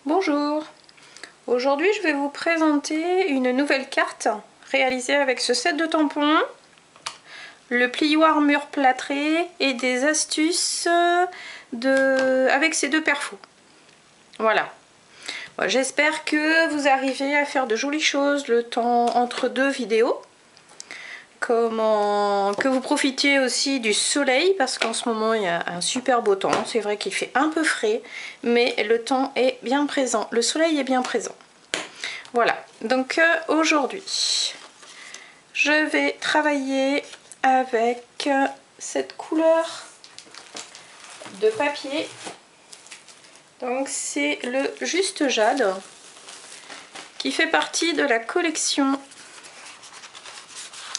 Bonjour, aujourd'hui je vais vous présenter une nouvelle carte réalisée avec ce set de tampons, le plioir mur plâtré et des astuces avec ces deux perfos. Voilà, j'espère que vous arrivez à faire de jolies choses le temps entre deux vidéos. Que vous profitiez aussi du soleil parce qu'en ce moment il y a un super beau temps. C'est vrai qu'il fait un peu frais mais le temps est bien présent, le soleil est bien présent. Voilà, donc aujourd'hui je vais travailler avec cette couleur de papier. Donc c'est le Juste Jade qui fait partie de la collection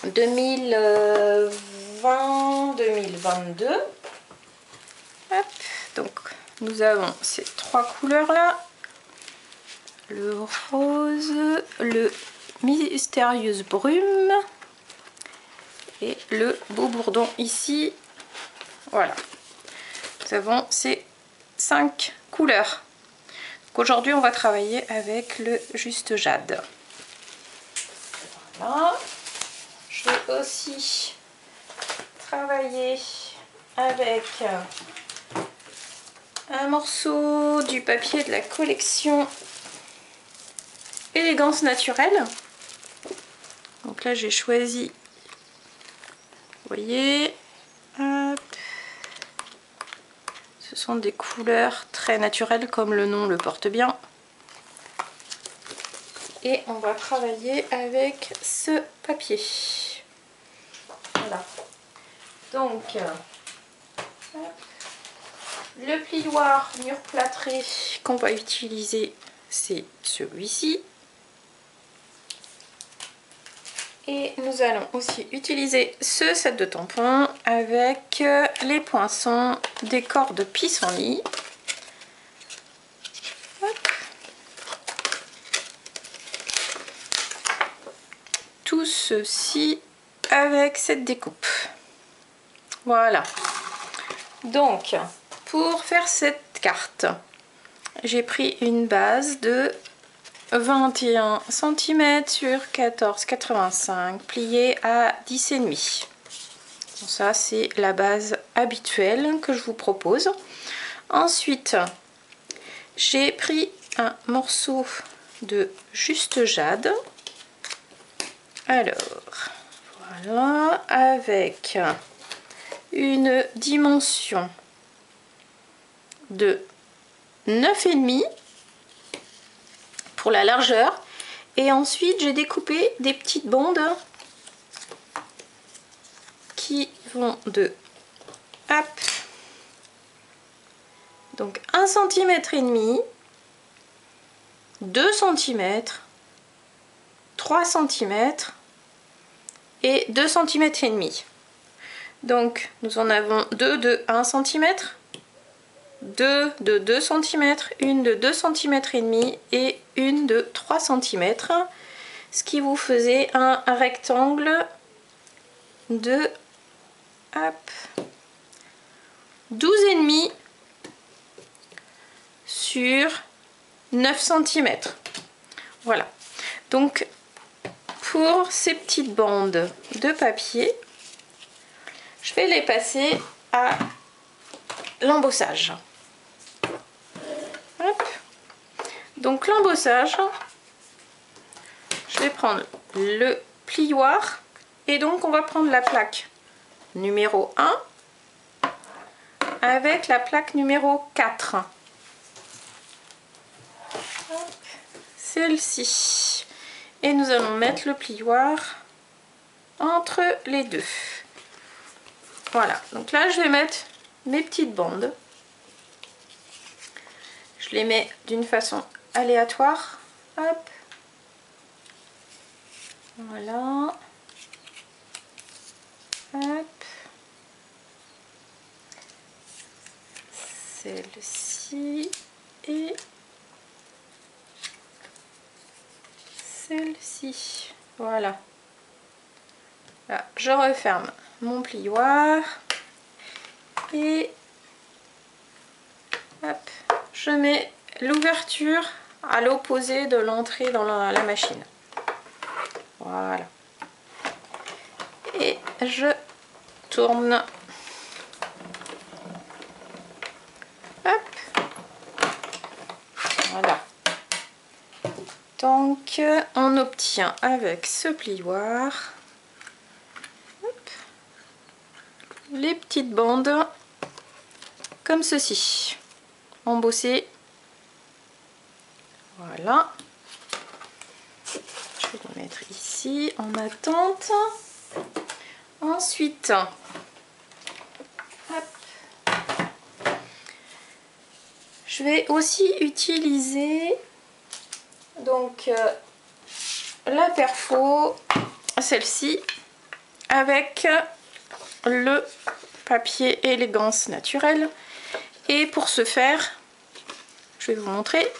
2020-2022. Donc nous avons ces trois couleurs là, le rose, le mystérieuse brume et le beau bourdon ici. Voilà, nous avons ces 5 couleurs. Aujourd'hui on va travailler avec le Juste Jade. Voilà. Je vais aussi travailler avec un morceau du papier de la collection Élégance Naturelle. Donc là j'ai choisi, vous voyez, hop. Ce sont des couleurs très naturelles comme le nom le porte bien. Et on va travailler avec ce papier. Voilà. Donc, le plioir mur plâtré qu'on va utiliser, c'est celui-ci. Et nous allons aussi utiliser ce set de tampons avec les poinçons des cordes pissenlit. Tout ceci avec cette découpe. Voilà. Donc, pour faire cette carte, j'ai pris une base de 21 cm sur 14,85 pliée à 10,5. Donc ça, c'est la base habituelle que je vous propose. Ensuite, j'ai pris un morceau de Juste Jade. Alors, voilà, avec une dimension de 9,5 pour la largeur. Et ensuite, j'ai découpé des petites bandes qui vont de, hop, donc 1,5 cm, 2 cm, 3 cm et 2 cm et demi. Donc nous en avons deux de 1 cm, deux de 2 cm, une de 2 cm et demi et une de 3 cm, ce qui vous faisait un rectangle de, hop, 12,5 sur 9 cm. Voilà, donc pour ces petites bandes de papier, je vais les passer à l'embossage. Donc l'embossage, je vais prendre le plioir et donc on va prendre la plaque numéro 1 avec la plaque numéro 4. Celle-ci. Et nous allons mettre le plioir entre les deux. Voilà, donc là je vais mettre mes petites bandes. Je les mets d'une façon aléatoire. Hop. Voilà. Hop. Celle-ci et celle-ci. Voilà. Là, je referme mon plioir et hop, je mets l'ouverture à l'opposé de l'entrée dans la machine. Voilà. Et je tourne. Hop. Voilà. Donc on obtient avec ce plioir les petites bandes comme ceci, embossées. Voilà. Je vais les mettre ici en attente. Ensuite, hop, je vais aussi utiliser donc la perfo, celle-ci, avec le papier élégance naturelle. Et pour ce faire, je vais vous montrer,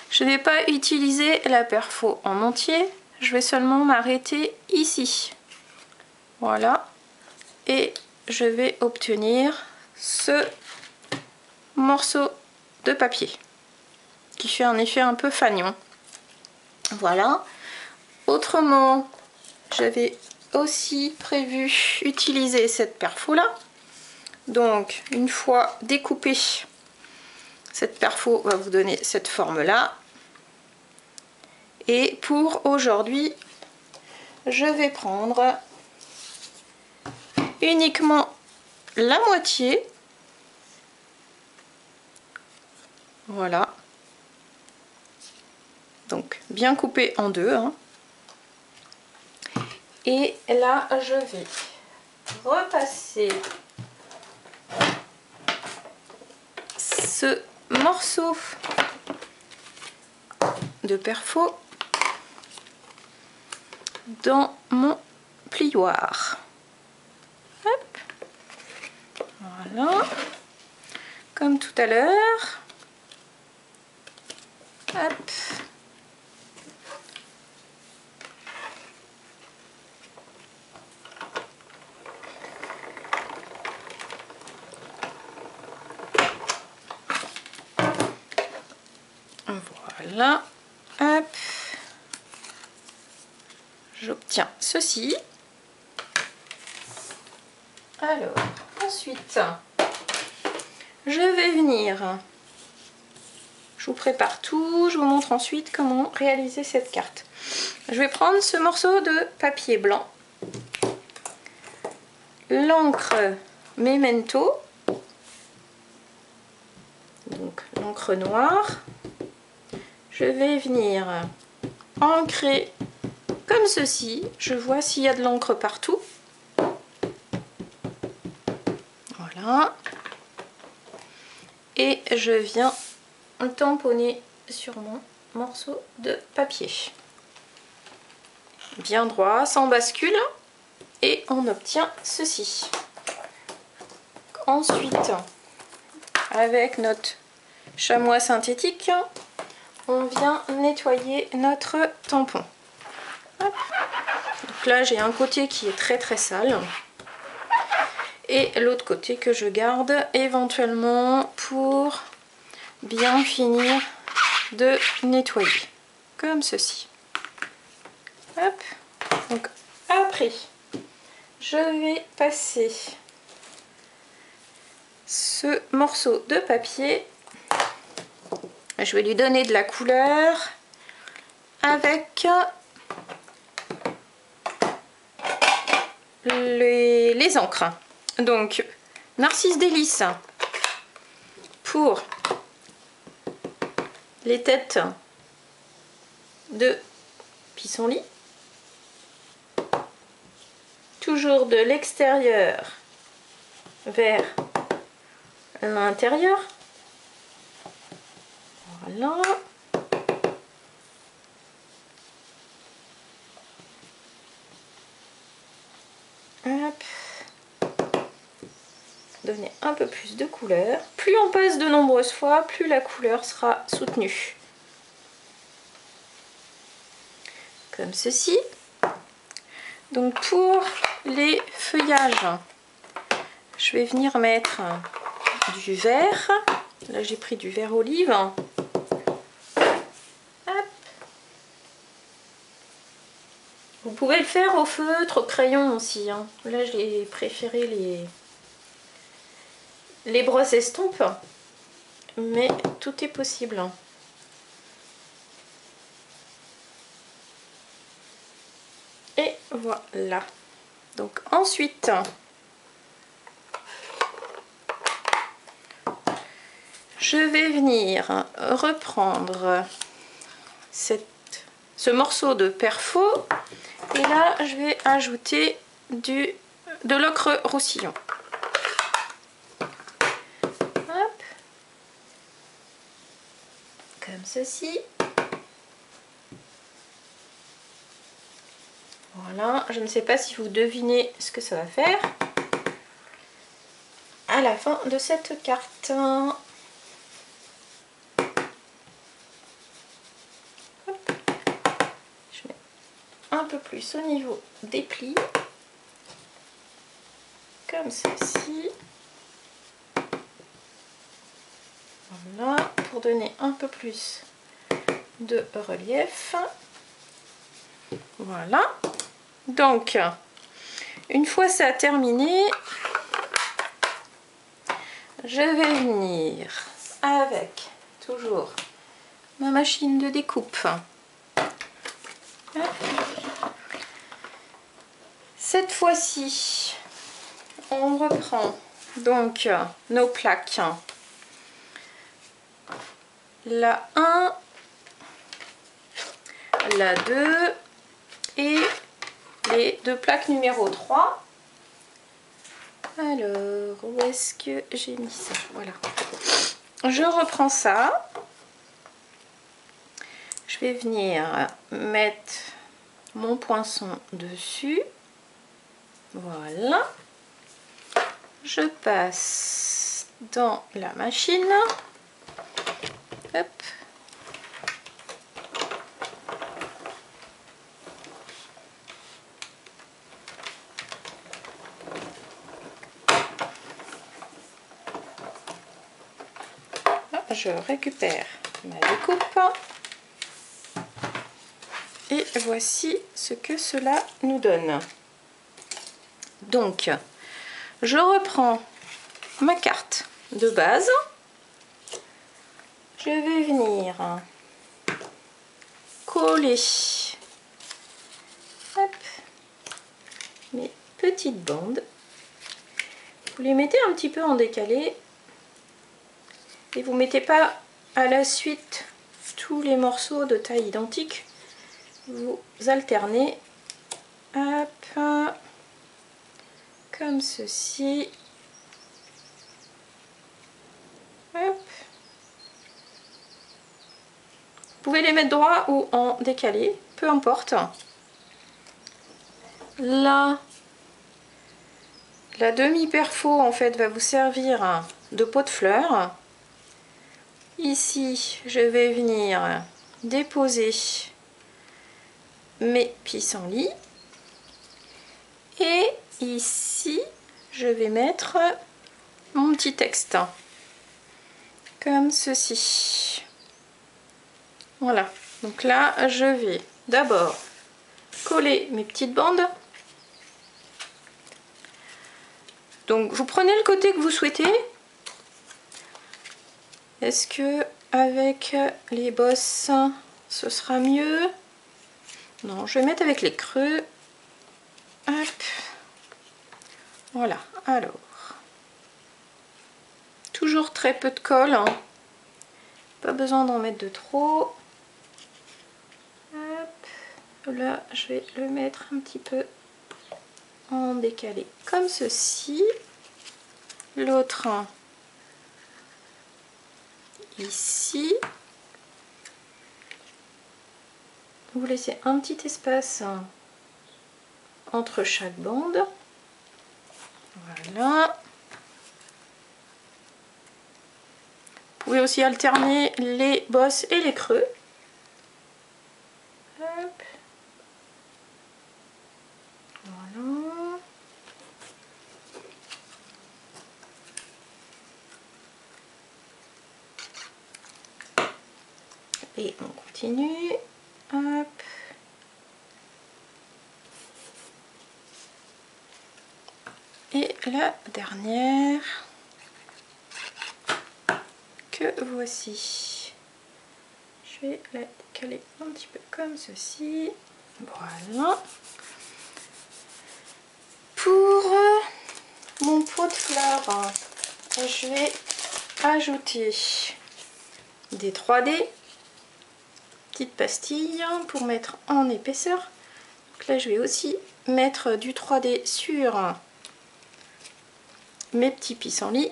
je ne vais pas utiliser la perfo en entier, je vais seulement m'arrêter ici. Voilà, et je vais obtenir ce morceau de papier qui fait un effet un peu fanion. Voilà. Autrement, j'avais aussi prévu utiliser cette perfo là. Donc une fois découpée, cette perfo va vous donner cette forme là. Et pour aujourd'hui, je vais prendre uniquement la moitié. Voilà. Donc bien coupé en deux. Hein. Et là, je vais repasser ce morceau de perfo dans mon plioir. Hop. Voilà. Comme tout à l'heure. Hop. Voilà. Hop. J'obtiens ceci. Alors, ensuite, je vais venir. Je vous prépare tout. Je vous montre ensuite comment réaliser cette carte. Je vais prendre ce morceau de papier blanc. L'encre Memento. Donc, l'encre noire. Je vais venir ancrer comme ceci. Je vois s'il y a de l'encre partout. Voilà. Et je viens tamponner sur mon morceau de papier. Bien droit, sans bascule. Et on obtient ceci. Ensuite, avec notre chamois synthétique, on vient nettoyer notre tampon. Hop. Donc là, j'ai un côté qui est très sale. Et l'autre côté que je garde éventuellement pour bien finir de nettoyer. Comme ceci. Hop. Donc après, je vais passer ce morceau de papier. Je vais lui donner de la couleur avec les encres. Donc, Narcisse Délice pour les têtes de pissenlit. Toujours de l'extérieur vers l'intérieur. Voilà. Hop. Donner un peu plus de couleur. Plus on passe de nombreuses fois, plus la couleur sera soutenue. Comme ceci. Donc pour les feuillages, je vais venir mettre du vert. Là j'ai pris du vert olive. Vous pouvez le faire au feutre, au crayon aussi, hein. Là j'ai préféré les brosses estampes, mais tout est possible, hein. Et voilà. Donc ensuite, je vais venir reprendre ce morceau de perfo et là je vais ajouter de l'ocre roussillon. Hop. Comme ceci. Voilà, je ne sais pas si vous devinez ce que ça va faire à la fin de cette carte. Hop. Je mets un peu plus au niveau des plis, comme ceci. Voilà, pour donner un peu plus de relief. Voilà. Donc, une fois ça terminé, je vais venir avec toujours ma machine de découpe. Cette fois-ci, on reprend donc nos plaques. La 1, la 2 et les deux plaques numéro 3. Alors, où est-ce que j'ai mis ça? Voilà. Je reprends ça. Je vais venir mettre mon poinçon dessus. Voilà. Je passe dans la machine. Hop. Je récupère ma découpe et voici ce que cela nous donne. Donc, je reprends ma carte de base. Je vais venir coller hop, mes petites bandes. Vous les mettez un petit peu en décalé et vous mettez pas à la suite tous les morceaux de taille identique. Vous alternez, hop, comme ceci. Hop. Vous pouvez les mettre droit ou en décalé, peu importe. Là, la demi-perfo en fait va vous servir de pot de fleurs. Ici, je vais venir déposer mes pissenlits. Et ici, je vais mettre mon petit texte. Comme ceci. Voilà. Donc là, je vais d'abord coller mes petites bandes. Donc, vous prenez le côté que vous souhaitez. Est-ce que avec les bosses, ce sera mieux? Non, je vais mettre avec les creux. Hop. Voilà. Alors, toujours très peu de colle, hein. Pas besoin d'en mettre de trop. Hop. Là, je vais le mettre un petit peu en décalé, comme ceci. L'autre ici. Vous laissez un petit espace entre chaque bande. Voilà. Vous pouvez aussi alterner les bosses et les creux. Hop. Voilà. Et on continue. Hop. la dernière que voici. Je vais la décaler un petit peu comme ceci. Voilà. Pour mon pot de fleurs, je vais ajouter des 3D, petites pastilles pour mettre en épaisseur. Donc là, je vais aussi mettre du 3D sur mes petits pissenlits.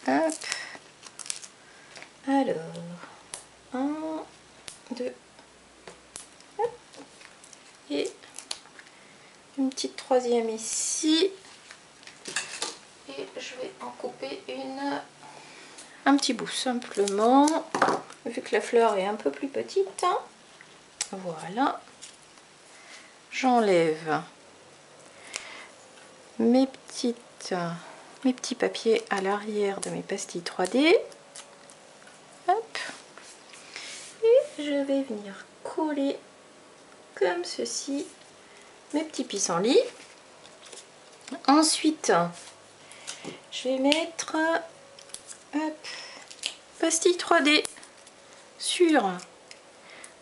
Hop. Alors, 1, 2, hop. Et une petite troisième ici. Et je vais en couper un petit bout simplement, vu que la fleur est un peu plus petite. Voilà. J'enlève mes petits papiers à l'arrière de mes pastilles 3D. Hop. Et je vais venir coller comme ceci mes petits pissenlits. Ensuite, je vais mettre hop, pastilles 3D sur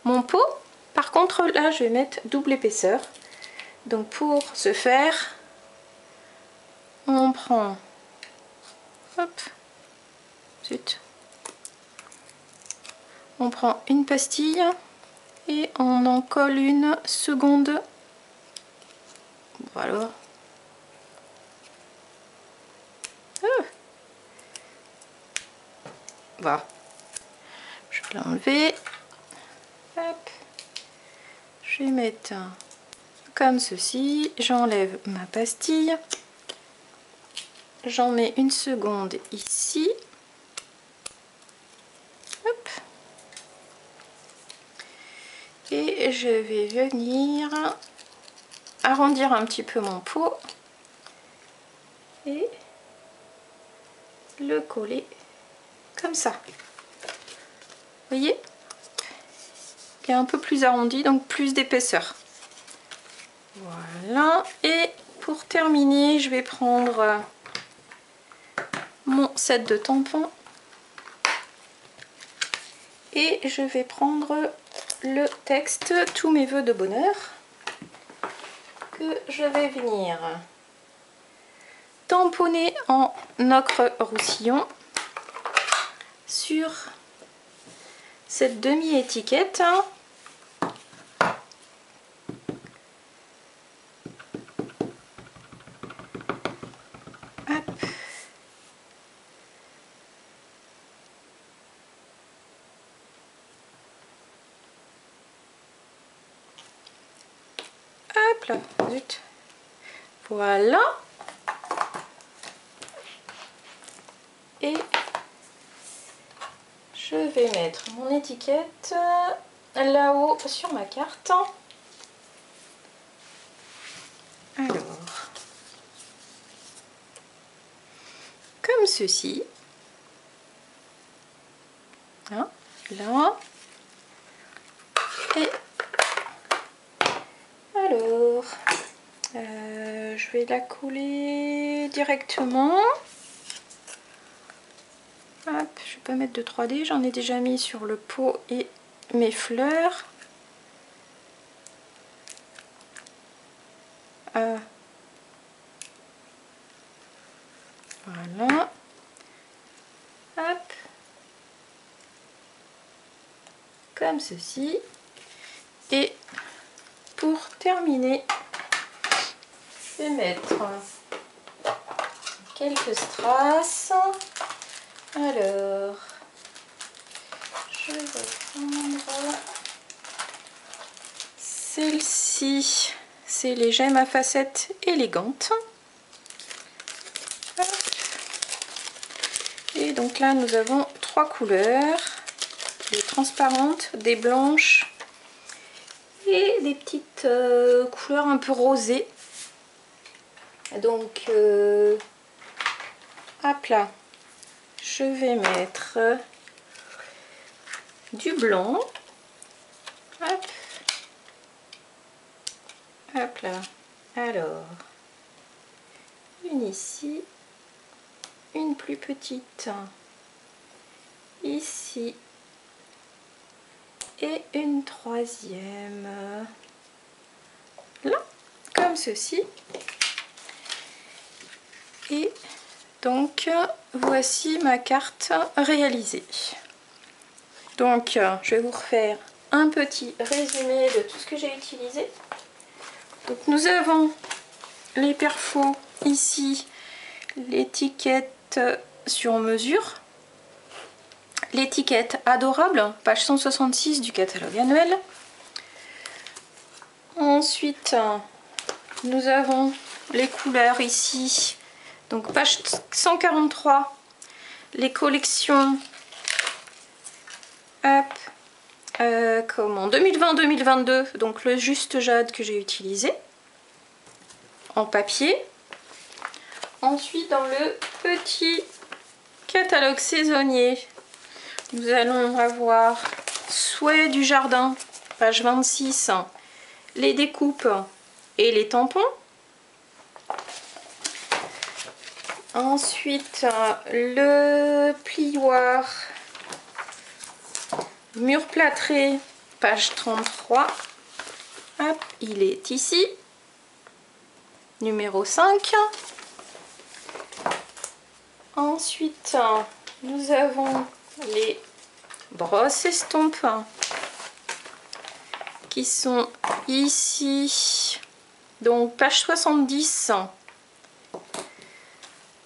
mon pot. Par contre, là, je vais mettre double épaisseur. Donc, pour ce faire, on prend, hop, zut, on prend une pastille et on en colle une seconde. Voilà. Voilà. Je vais l'enlever. Hop. Je vais mettre comme ceci. J'enlève ma pastille. J'en mets une seconde ici. Hop. Et je vais venir arrondir un petit peu mon pot et le coller comme ça. Vous voyez, il est un peu plus arrondi, donc plus d'épaisseur. Voilà. Et pour terminer, je vais prendre mon set de tampons et je vais prendre le texte Tous mes vœux de bonheur que je vais venir tamponner en ocre roussillon sur cette demi-étiquette. Hop. Hop là, zut. Voilà. Et je vais mettre mon étiquette là-haut sur ma carte. Alors, comme ceci. Hein, là. Et alors, je vais la coller directement. Hop, je vais pas mettre de 3D, j'en ai déjà mis sur le pot et mes fleurs. Voilà. Hop. Comme ceci. Et pour terminer, je vais mettre quelques strass. Alors, je vais prendre celle-ci. C'est les gemmes à facettes élégantes. Et donc là, nous avons 3 couleurs. Des transparentes, des blanches et des petites couleurs un peu rosées. Donc, hop là, je vais mettre du blanc. Hop. Hop là. Alors, une ici, une plus petite ici et une troisième là, comme ceci. Et donc voici ma carte réalisée. Donc je vais vous refaire un petit résumé de tout ce que j'ai utilisé. Donc nous avons les perfos ici, l'étiquette sur mesure, l'étiquette adorable, page 166 du catalogue annuel. Ensuite nous avons les couleurs ici, donc page 143, les collections comment 2020-2022, donc le juste jade que j'ai utilisé en papier. Ensuite dans le petit catalogue saisonnier, nous allons avoir souhait du jardin, page 26, les découpes et les tampons. Ensuite le plioir mur plâtré, page 33. Hop, il est ici, numéro 5. Ensuite nous avons les brosses estompes qui sont ici, donc page 70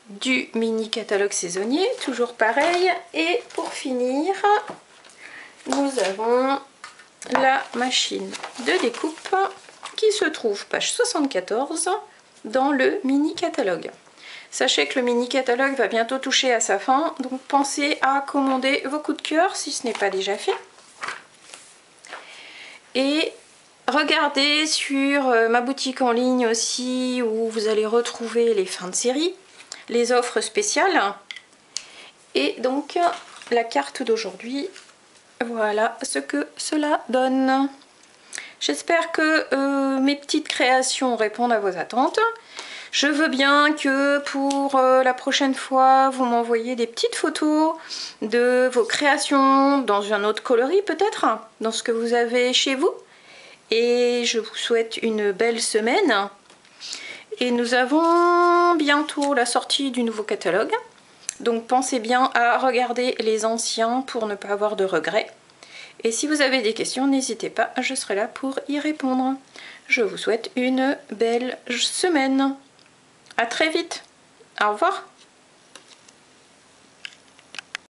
du mini catalogue saisonnier, toujours pareil. Et pour finir, nous avons la machine de découpe qui se trouve page 74 dans le mini catalogue. Sachez que le mini catalogue va bientôt toucher à sa fin, donc pensez à commander vos coups de cœur si ce n'est pas déjà fait. Et regardez sur ma boutique en ligne aussi, où vous allez retrouver les fins de série, les offres spéciales et donc la carte d'aujourd'hui. Voilà ce que cela donne. J'espère que mes petites créations répondent à vos attentes. Je veux bien que pour la prochaine fois, vous m'envoyiez des petites photos de vos créations dans un autre coloris peut-être, dans ce que vous avez chez vous. Et je vous souhaite une belle semaine. Et nous avons bientôt la sortie du nouveau catalogue. Donc pensez bien à regarder les anciens pour ne pas avoir de regrets. Et si vous avez des questions, n'hésitez pas, je serai là pour y répondre. Je vous souhaite une belle semaine. À très vite. Au revoir.